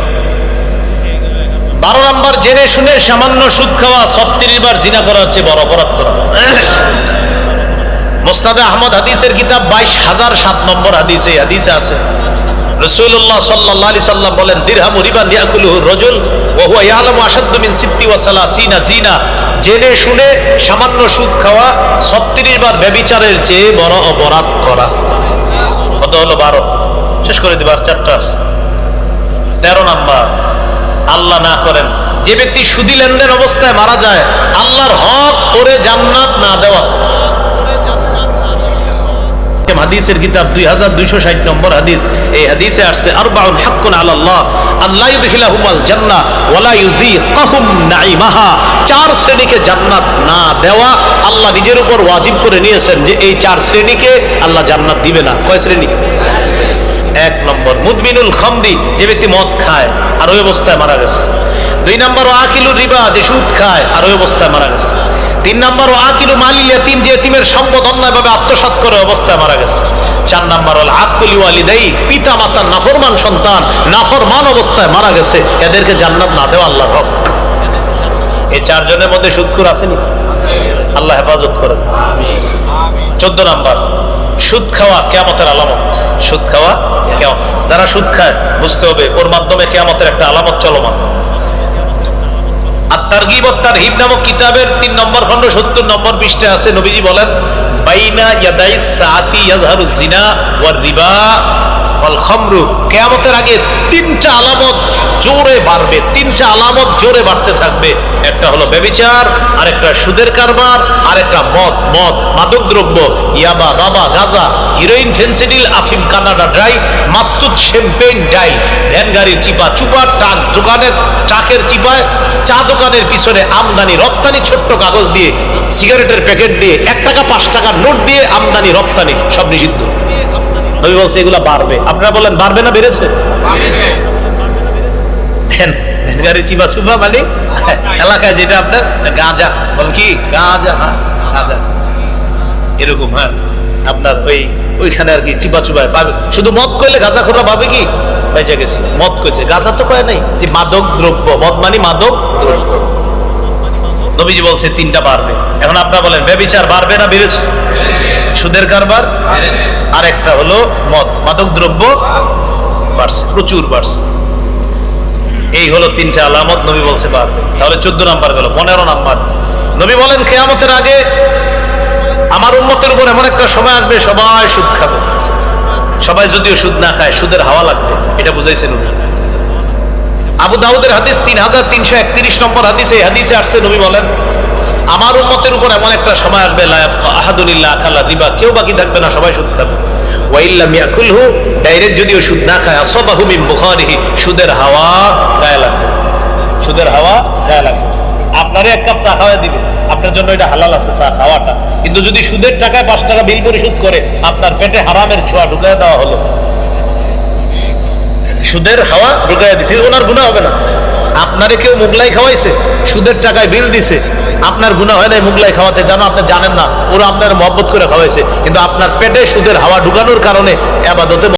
12 নাম্বার, জেনে শুনে সামান্য সুদ খাওয়া 36 বার জিনা করা হচ্ছে বড় অপরাধ করা। মুসনাদে আহমদ হাদিসের কিতাব 22007 নম্বর হাদিস, এই হাদিসে আছে রাসূলুল্লাহ সাল্লাল্লাহু আলাইহি সাল্লাম বলেন, দিরহামু রিবান ইয়াকুলুহু রাজুল ওয়া হুয়া ইয়ালামু আশাদ্দু মিন 36 জিনা, জেনে শুনে সামান্য সুদ খাওয়া 36 বার ব্যভিচারের চেয়ে বড় অপরাধ করা। কত হলো? 12। শেষ করে দিবার 4টা। 13 নাম্বার, আল্লাহ না করেন যে ব্যক্তি সুদী লেনদেন অবস্থায় মারা যায়, আল্লাহর হক করে জান্নাত না দেওয়া। হাদিসের কিতাব 2260 নম্বর হাদিস, এই হাদিসে আসছে আরবাউন হাক্কুন আলাল্লাহ আল্লাহ ইউদখিলাহুমুল জান্নাহ ওয়া লা ইউযীকুহুম নাঈমাহা, 4 শ্রেণীকে জান্নাত না দেওয়া আল্লাহ নিজের উপর ওয়াজিব করে নিয়েছেন যে এই 4 শ্রেণীকে আল্লাহ জান্নাত দিবে না। কয় শ্রেণী? 1 নম্বর মুদমিনুল খামরি, যে ব্যক্তি মদ খায় আর ওই অবস্থায় মারা গেছে। 2 নম্বর আকিলুর রিবা, যে সুদ খায় আর ওই অবস্থায় মারা গেছে। 3 নম্বর আকিলু মালিল ইয়াতীম, যে এতিমের সম্পদ অন্যায়ভাবে আত্মসাৎ করে অবস্থায় মারা গেছে। 4 নম্বর হল আকুল ওয়ালিদাই, পিতা মাতার নাফরমান সন্তান নাফরমান অবস্থায় মারা গেছে, এদেরকে জান্নাত না দেওয়া আল্লাহর হক। এই 4 জনের মধ্যে সুদখোর আসেনি? আল্লাহ হেফাজত করেন। 14 নম্বর, সুদ খাওয়া কিয়ামতের আলামত। সুদ খাওয়া কিয়ামত, যারা সুদ খায় বুঝতে হবে ওর মাধ্যমে কিয়ামতের একটা আলামত চলমান। আত-তারগীব ওয়াত তারহিব নামক কিতাবের 3 নম্বর খণ্ড 70 নম্বর পৃষ্ঠায় আছে, নবীজি বলেন, বাইনা ইয়াদাইস সাআতি ইয়াজহারু জিনা ওয়ার রিবা ওয়াল খামরু, কিয়ামতের আগে 3টা আলামত জোরে বাড়বে, 3টা আলামত জোরে বাড়তে থাকবে। একটা হলো ব্যভিচার, আরেকটা সুদের কারবার, আরেকটা মদ, মাদক দ্রব্য, ইয়াবা, বাবা, গাঁজা, হিরোইন, ফেন্সিডিল, আফিম, Canada dry, মাস্তুত, champagne, die, van গাড়ির চিপা চুপা, ট্রাক দোকানের ট্রাকের চিপায়, চা দোকানের পিছনে আমদানি রপ্তানি, ছোট্ট কাগজ দিয়ে, সিগারেটের প্যাকেট দিয়ে, 1 টাকা 5 টাকার নোট দিয়ে আমদানি রপ্তানি সব নিষিদ্ধ। নবী বলছে এগুলা বাড়বে। আপনারা বলেন বাড়বে না বেড়েছে? গাড়ি চিপা চুপা মানে এলাকায় যেটা আপনার গাঁজা, বল কি গাঁজা, গাঁজা এরকম, হ্যাঁ আপনার ওইখানে আর কি চিপা চুপায় পাবে। শুধু মদ কইলে গাঁজা খোরা ভাবে কি বেঁচে গেছি, মদ কইছে, গাঁজা তো কয় নাই, যে মাদক দ্রব্য, মদ মানে মাদক দ্রব্য। নবীজি বলছে 3টা বাড়বে। এখন আপনারা বলেন ব্যভিচার বাড়বে না বেড়েছে? সুদের কারবার, আরেকটা হলো মদ, মাদক দ্রব্য বাড়ছে, প্রচুর বাড়ছে। এই হলো 3টে আলামত নবী বলছে বাড়বে। তাহলে 14 নাম্বার গেল। 15 নাম্বার, নবী বলেন কিয়ামতের আগে আমার উম্মতের উপর এমন একটা সময় আসবে সবাই সুদ খাবে। সবাই যদিও সুদ না খায়, সুদের হাওয়া লাগবে, এটা বুঝাইছেন উনি। আবু দাউদের হাদিস 3331 নম্বর হাদিস। এই হাদিসে আসছে নবী বলেন আমার উম্মতের উপর এমন একটা সময় আসবে লা ইয়াবকা আহাদুন ইল্লা আকালা রিবা, কেউ বাকি থাকবে না, সবাই সুদ খাবে। ওয়া ইল্লাম ইয়াকুলহু, ডাইরেক্ট যদিও সুদ না খায়, আসাবাহু মিন বুখারিহি, সুদের হাওয়া গায়ে লাগবে, সুদের হাওয়া গায়ে লাগবে। আপনারে এক কাপ চা খাওয়া দিবে, আপনার জন্য এটা হালাল আছে চা খাওয়াটা, কিন্তু যদি সুদের টাকায় 5 টাকা বিল পরিশোধ করে, আপনার পেটে হারামের ছোঁয়া ঢুকায় দেওয়া হলো, সুদের হাওয়া ঢুকায় দিছে, ওনার গুনাহ হবে না। আপনারে কেউ মুগলাই খাওয়াইছে, সুদের টাকায় বিল দিছে, আপনার গুনাহ হয় নাই মুগলাই খাওয়াতে, জানো আপনি জানেন না, ওরা আপনার মহব্বত করে খাওয়াইছে, কিন্তু আপনার পেটে সুদের হাওয়া ঢুকানোর কারণে ইবাদতে